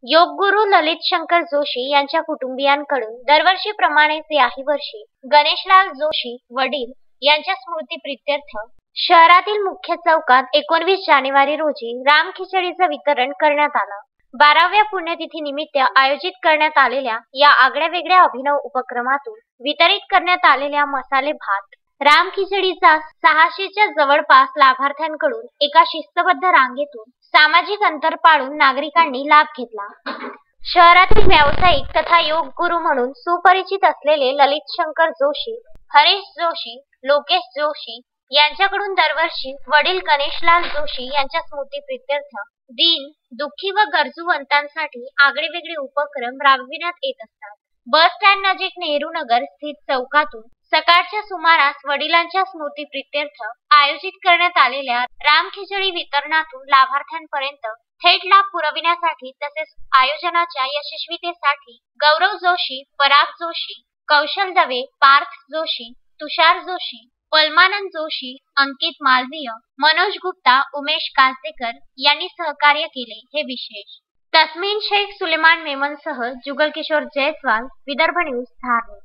योगगुरू ललित शंकर जोशी यांच्या कुटुंबियांकडून दरवर्षीप्रमाणेच याही वर्षी गणेशलाल जोशी वडील यांच्या स्मृतीप्रित्यर्थ शहरातील मुख्य चौकात 19 जानेवारी रोजी राम खिचडीचं वितरण करण्यात आलं. 12व्या पुण्यतिथीनिमित्त आयोजित करण्यात आलेल्या या आगळ्यावेगळ्या अभिनव उपक्रमातून वितरित करण्यात आलेल्या मसाले भात, राम खिचडीचा 600च्या जवळपास लाभार्थ्यांकडून एका शिस्तबद्ध रांगेतून सामाजिक अंतर पाळून नागरिकांनी लाभ घेतला. शहरातील व्यावसायिक तथा योग गुरु म्हणून सुपरिचित असलेले ललित शंकर जोशी, हरीश जोशी, लोकेश जोशी यांच्याकडून दरवर्षी वडील गणेशलाल जोशी यांच्या स्मृतीप्रित्यर्थ दीन, दुःखी व गरजूवंतांसाठी आगळेवेगळे उपक्रम राबविण्यात येत असतात. बस स्टँड नजीक नेहरू नगर स्थित चौकातून सकाळच्या सुमारास वडिलांच्या स्मृतीप्रित्यर्थ आयोजित करण्यात आलेल्या राम खिचडी वितरणातून लाभार्थ्यांपर्यंत थेट लाभ पुरविण्यासाठी तसेच आयोजनाच्या यशस्वीतेसाठी गौरव जोशी, पराग जोशी, कौशल दवे, पार्थ जोशी, तुषार जोशी, पलमानंद जोशी, अंकित मालवीय, मनोज गुप्ता, उमेश कासदेकर यांनी सहकार्य केले हे विशेष. तस्मीन शेख सुलेमान मेमनसह जुगल किशोर जयस्वाल, विदर्भ न्यूज, धारणी.